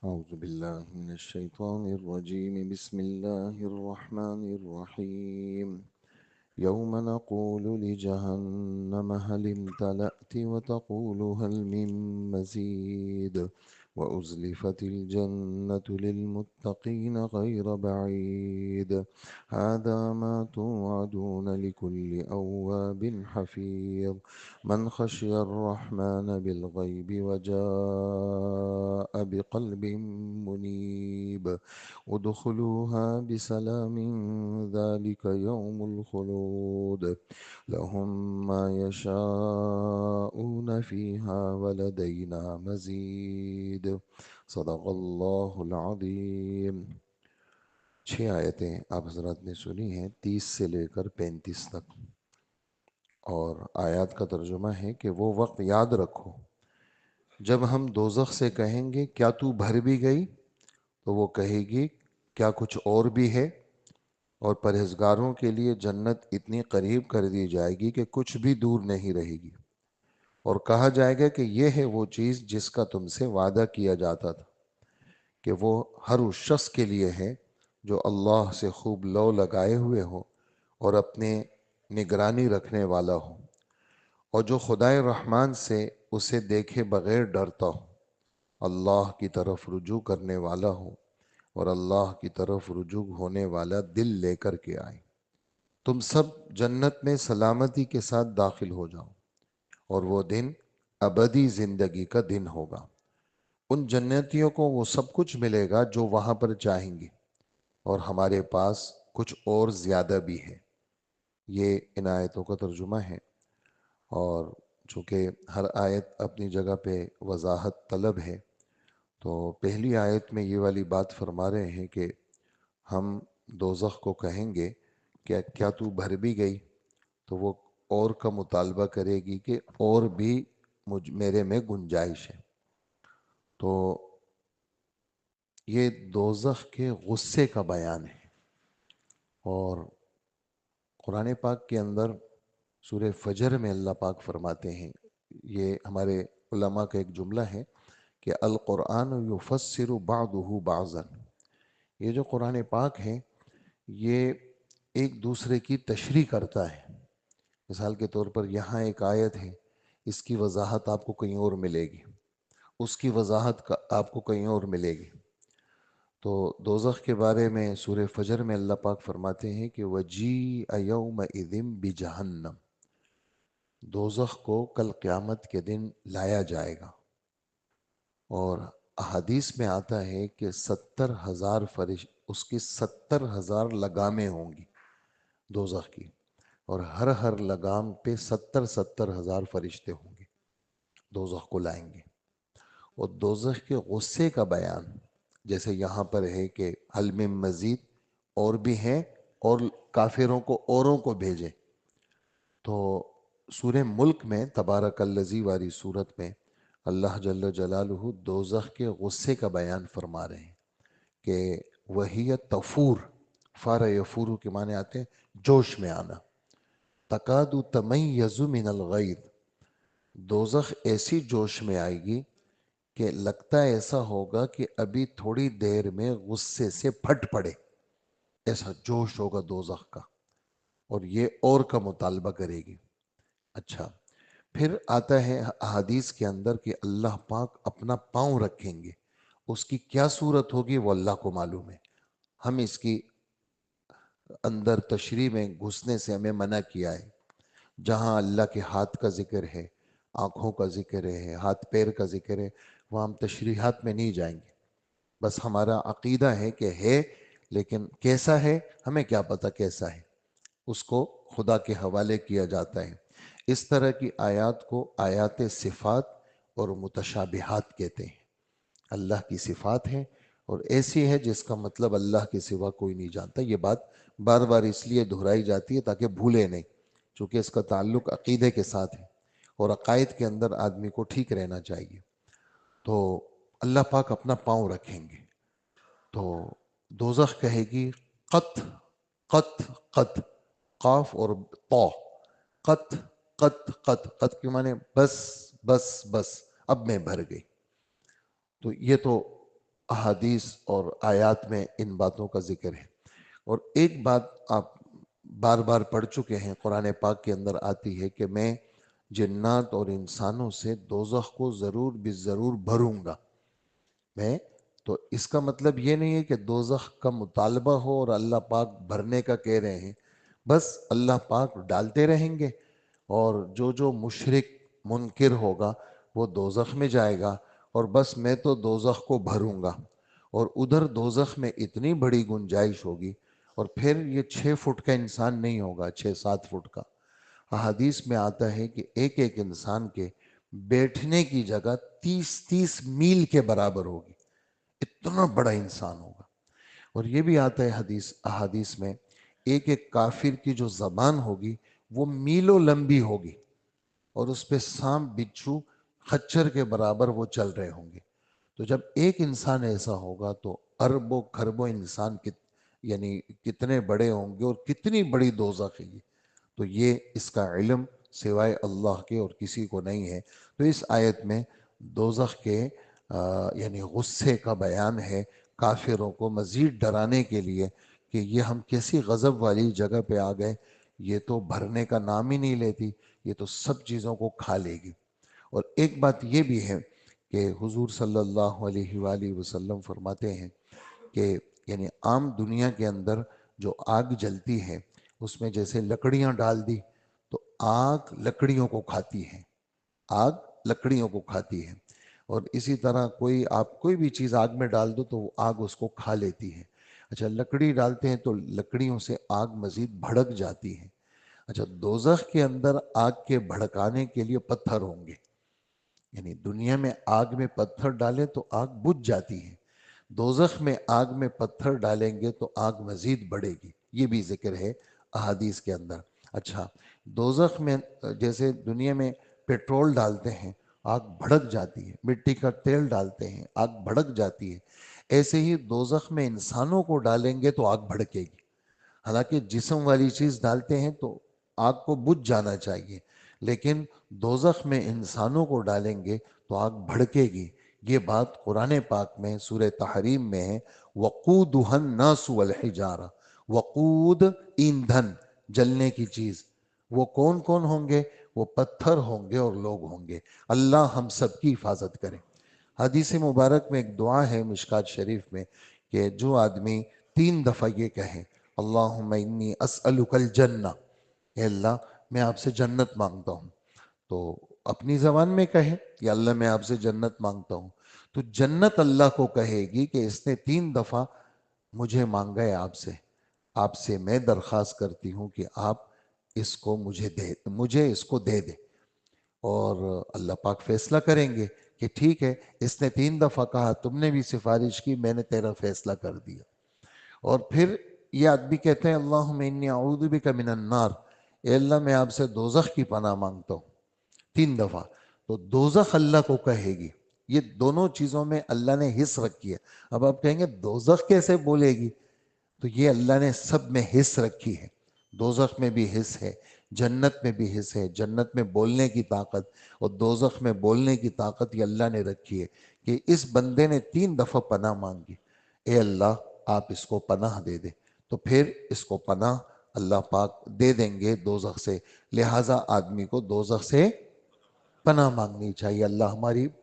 أعوذ بالله من الشيطان الرجيم. بسم الله الرحمن الرحيم. يوم نقول لجهنم هل امتلأت وتقول هل من مزيد وأزلفت الجنة للمتقين غير بعيد هذا ما توعدون لكل أواب حفيظ من خشي الرحمن بالغيب وجاء بقلب منيب ادخلوها بسلام ذلك يوم الخلود لهم ما يشاءون فيها ولدينا مزيد صدق اللہ العظیم. 6 آیتیں آپ حضرات نے سنی ہیں 30 سے لے کر 35 تک، اور آیات کا ترجمہ ہے کہ وہ وقت یاد رکھو جب ہم دوزخ سے کہیں گے کیا تو بھر بھی گئی، تو وہ کہے گی کیا کچھ اور بھی ہے، اور پرہیزگاروں کے لیے جنت اتنی قریب کر دی جائے گی کہ کچھ بھی دور نہیں رہے گی، اور کہا جائے گا کہ یہ ہے وہ چیز جس کا تم سے وعدہ کیا جاتا تھا، کہ وہ ہر اس شخص کے لیے ہے جو اللہ سے خوب لو لگائے ہوئے ہو اور اپنے نگرانی رکھنے والا ہو، اور جو خدائے رحمان سے اسے دیکھے بغیر ڈرتا ہو، اللہ کی طرف رجوع کرنے والا ہو، اور اللہ کی طرف رجوع ہونے والا دل لے کر کے آئے. تم سب جنت میں سلامتی کے ساتھ داخل ہو جاؤ، اور وہ دن ابدی زندگی کا دن ہوگا. ان جنتیوں کو وہ سب کچھ ملے گا جو وہاں پر چاہیں گے، اور ہمارے پاس کچھ اور زیادہ بھی ہے. یہ ان آیتوں کا ترجمہ ہے، اور چونکہ ہر آیت اپنی جگہ پہ وضاحت طلب ہے، تو پہلی آیت میں یہ والی بات فرما رہے ہیں کہ ہم دوزخ کو کہیں گے کہ کیا تو بھر بھی گئی، تو وہ اور کا مطالبہ کرے گی کہ اور بھی میرے میں گنجائش ہے. تو یہ دوزخ کے غصے کا بیان ہے. اور قرآن پاک کے اندر سورہ فجر میں اللہ پاک فرماتے ہیں، یہ ہمارے علماء کا ایک جملہ ہے کہ القرآن یفسر بعضہ بعضا. یہ جو قرآن پاک ہے یہ ایک دوسرے کی تشریح کرتا ہے. مثال کے طور پر یہاں ایک آیت ہے، اس کی وضاحت آپ کو کہیں اور ملے گی، اس کی وضاحت آپ کو کہیں اور ملے گی. تو دوزخ کے بارے میں سورہ فجر میں اللہ پاک فرماتے ہیں کہ وَجِیءَ یَوْمَئِذٍ بِجَہَنَّمَ، دوزخ کو کل قیامت کے دن لایا جائے گا. اور احادیث میں آتا ہے کہ 70,000 اس کی 70,000 لگامیں ہوں گی دوزخ کی، اور ہر لگام پہ 70,000 فرشتے ہوں گے دوزخ کو لائیں گے. اور دوزخ کے غصے کا بیان جیسے یہاں پر ہے کہ حل من مزید، اور بھی ہیں، اور کافروں کو اوروں کو بھیجے. تو سورہ ملک میں تبارک الذی والی صورت میں اللہ جل جلالہ دوزخ کے غصے کا بیان فرما رہے ہیں کہ وہی تفور، فار یفور کے معنی آتے ہیں جوش میں آنا. تکاد تمیز من الغیظ، دوزخ ایسی جوش میں آئے گی کہ لگتا ایسا ہوگا کہ ابھی تھوڑی دیر میں غصے سے پھٹ پڑے، ایسا جوش ہوگا دوزخ کا، اور یہ اور کا مطالبہ کرے گی. اچھا، پھر آتا ہے احادیث کے اندر کہ اللہ پاک اپنا پاؤں رکھیں گے. اس کی کیا صورت ہوگی وہ اللہ کو معلوم ہے. ہم اس کی اندر تشریح میں گھسنے سے ہمیں منع کیا ہے. جہاں اللہ کے ہاتھ کا ذکر ہے، آنکھوں کا ذکر ہے، ہاتھ پیر کا ذکر ہے، وہاں ہم تشریحات میں نہیں جائیں گے. بس ہمارا عقیدہ ہے کہ ہے، لیکن کیسا ہے ہمیں کیا پتہ کیسا ہے، اس کو خدا کے حوالے کیا جاتا ہے. اس طرح کی آیات کو آیات صفات اور متشابہات کہتے ہیں. اللہ کی صفات ہیں اور ایسی ہے جس کا مطلب اللہ کے سوا کوئی نہیں جانتا. یہ بات بار بار اس لیے دہرائی جاتی ہے تاکہ بھولے نہیں، چونکہ اس کا تعلق عقیدے کے ساتھ ہے، اور عقائد کے اندر آدمی کو ٹھیک رہنا چاہیے. تو اللہ پاک اپنا پاؤں رکھیں گے. تو دوزخ کہے گی قط قط قط، قاف اور طا، قط قط قط، قط کے معنی بس بس بس، اب میں بھر گئی. تو یہ تو अहादीस और आयत में इन बातों का जिक्र है। और एक बात आप बार बार पढ़ चुके हैं, कुरान पाक के अंदर आती है कि मैं जिन्नात और इंसानों से दोज़ख को ज़रूर ज़रूर भरूंगा। मैं तो इसका मतलब ये नहीं है कि दोज़ख का मुतालबा हो और अल्लाह पाक भरने का कह रहे हैं। बस अल्लाह पाक डालते रहेंगे और जो जो मुशरिक मुनकिर होगा वो दोज़ख में जाएगा, और बस मैं तो दोज़ख को भरूंगा। और उधर दोज़ख में इतनी बड़ी गुंजाइश होगी, और फिर ये 6 फुट का इंसान नहीं होगा, 6-7 फुट का। हदीस में आता है कि एक एक इंसान के बैठने की जगह 30-30 मील के बराबर होगी, इतना बड़ा इंसान होगा। और ये भी आता है हदीस अहादीस में, एक एक काफिर की जो जबान होगी वो मीलों लंबी होगी, और उस पे सांप बिच्छू खच्चर के बराबर वो चल रहे होंगे। तो जब एक इंसान ऐसा होगा तो अरबों खरबों इंसान यानी कितने बड़े होंगे, और कितनी बड़ी दोज़ख है ये। तो ये इसका इल्म सिवाय अल्लाह के और किसी को नहीं है। तो इस आयत में दोज़ख के यानी गुस्से का बयान है, काफिरों को मज़ीद डराने के लिए कि ये हम कैसी गज़ब वाली जगह पे आ गए, ये तो भरने का नाम ही नहीं लेती, ये तो सब चीज़ों को खा लेगी। और एक बात ये भी है कि हुजूर सल्लल्लाहु अलैहि वसल्लम फरमाते हैं कि यानी आम दुनिया के अंदर जो आग जलती है उसमें जैसे लकड़ियां डाल दी तो आग लकड़ियों को खाती है, आग लकड़ियों को खाती है। और इसी तरह कोई आप कोई भी चीज़ आग में डाल दो तो वो आग उसको खा लेती है। अच्छा, लकड़ी डालते हैं तो लकड़ियों से आग मजीद भड़क जाती है। अच्छा, दोज़ख के अंदर आग के भड़काने के लिए पत्थर होंगे, यानी दुनिया में आग में पत्थर डालें तो आग बुझ जाती है, दोज़ख में आग में पत्थर डालेंगे तो आग मजीद बढ़ेगी। ये भी जिक्र है अहादीस के अंदर। अच्छा, दोज़ख में जैसे दुनिया में पेट्रोल डालते हैं आग भड़क जाती है, मिट्टी का तेल डालते हैं आग भड़क जाती है, ऐसे ही दोज़ख में इंसानों को डालेंगे तो आग भड़केगी। हालांकि जिस्म वाली चीज डालते हैं तो आग को बुझ जाना चाहिए, लेकिन दोजख में इंसानों को डालेंगे तो आग भड़केगी। ये बात कुरान पाक में सूरह तहरीम में है, वक़ूदुहन नासु वल हिजारा। वक़ूद ईंधन, जलने की चीज, वो कौन कौन होंगे? वो पत्थर होंगे और लोग होंगे। अल्लाह हम सब की हिफाजत करे। हदीस मुबारक में एक दुआ है मिशकात शरीफ में कि जो आदमी 3 दफ़ा ये कहे, अल्लाहुम्मा इन्नी अस्अलुकल जन्ना, ए अल्लाह मैं आपसे जन्नत मांगता हूँ, तो अपनी जबान में कहे या अल्लाह मैं आपसे जन्नत मांगता हूँ, तो जन्नत अल्लाह को कहेगी कि इसने 3 दफ़ा मुझे मांगा है आपसे, आपसे मैं दरख्वास्त करती हूँ कि आप इसको मुझे इसको दे दे। और अल्लाह पाक फैसला करेंगे कि ठीक है, इसने 3 दफ़ा कहा, तुमने भी सिफारिश की, मैंने तेरा फैसला कर दिया। और फिर ये आदमी कहते हैं अल्लाहुम्मा इन्नी अऊज़ु बिका मिनन नार, ए अल्लाह मैं आपसे दोज़ख की पनाह मांगता हूँ, 3 दफ़ा। तो दोज़ख अल्लाह को कहेगी। ये दोनों चीज़ों में अल्लाह ने हिस्स रखी है। अब आप कहेंगे दोज़ख कैसे बोलेगी? तो ये अल्लाह ने सब में हिस्स रखी है। दोज़ख में भी हिस्स है, जन्नत में भी हिस्स है। जन्नत में बोलने की ताकत और दोज़ख में बोलने की ताकत ये अल्लाह ने रखी है कि इस बंदे ने 3 दफ़ा पनाह मांगी, ए अल्लाह आप इसको पनाह दे दे, तो फिर इसको पनाह अल्लाह पाक दे देंगे दोज़ख से। लिहाजा आदमी को दोज़ख से पनाह मांगनी चाहिए, अल्लाह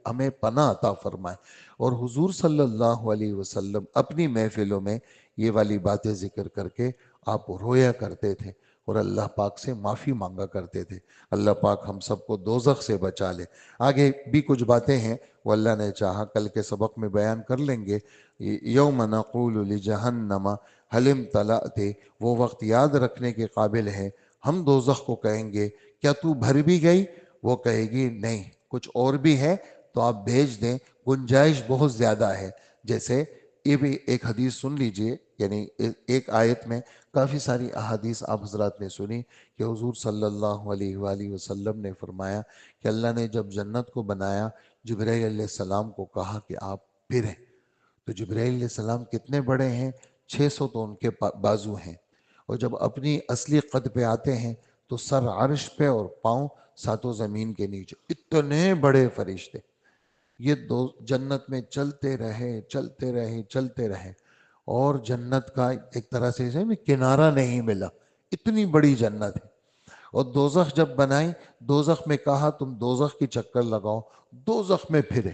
हमें पनाह अता फरमाए। और हुजूर सल्लल्लाहु अलैहि वसल्लम अपनी महफिलों में ये वाली बातें जिक्र करके आप रोया करते थे और अल्लाह पाक से माफ़ी मांगा करते थे। अल्लाह पाक हम सबको दोज़ख से बचा ले। आगे भी कुछ बातें हैं, वो अल्लाह ने चाहा कल के सबक में बयान कर लेंगे। यौम नक़ूलु लिजहन्नमा हल इम्तलअति, वो वक्त याद रखने के काबिल है। हम दोज़ख को कहेंगे क्या तू भर भी गई? वो कहेगी नहीं, कुछ और भी है तो आप भेज दें, गुंजाइश बहुत ज़्यादा है। जैसे ये भी एक हदीस सुन लीजिए, यानी एक आयत में काफ़ी सारी अहादीस आप हजरात ने सुनी कि हुजूर सल्लल्लाहु अलैहि वसल्लम ने फरमाया कि अल्लाह ने जब जन्नत को बनाया, जिब्राईल अलैहिस्सलाम को कहा कि आप फिरें। तो जिब्राईल अलैहिस्सलाम कितने बड़े हैं? 600 तो उनके बाजू हैं। और जब अपनी असली कद पे आते हैं तो सर अर्श पे और पाँव सातों ज़मीन के नीचे, इतने बड़े फरिश्ते। یہ دو جنت میں چلتے رہے چلتے رہے چلتے رہے، اور جنت کا ایک طرح سے اسے کنارہ نہیں ملا، اتنی بڑی جنت ہے۔ اور دوزخ جب بنائی، دوزخ میں کہا تم دوزخ کی چکر لگاؤ، دوزخ میں پھرے،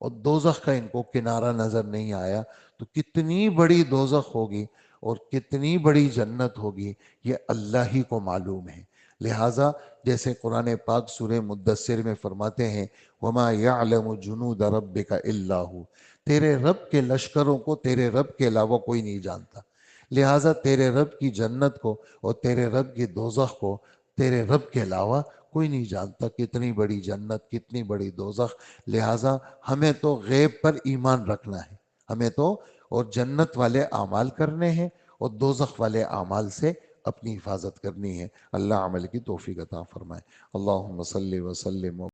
اور دوزخ کا ان کو کنارہ نظر نہیں آیا۔ تو کتنی بڑی دوزخ ہوگی اور کتنی بڑی جنت ہوگی، یہ اللہ ہی کو معلوم ہے۔ لہٰذا جیسے قرآن پاک سورہ مدثر میں فرماتے ہیں وَمَا يَعْلَمُ جُنُودَ رَبِّكَ إِلَّا هُوَ، تیرے رب کے لشکروں کو تیرے رب کے علاوہ کوئی نہیں جانتا۔ لہٰذا تیرے رب کی جنت کو اور تیرے رب کی دوزخ کو تیرے رب کے علاوہ کوئی نہیں جانتا، کتنی بڑی جنت کتنی بڑی دوزخ۔ لہٰذا ہمیں تو غیب پر ایمان رکھنا ہے، ہمیں تو اور جنت والے اعمال کرنے ہیں اور دوزخ والے اعمال سے اپنی حفاظت کرنی ہے۔ اللہ عمل کی توفیق عطا فرمائے۔ اللہم صلی وسلم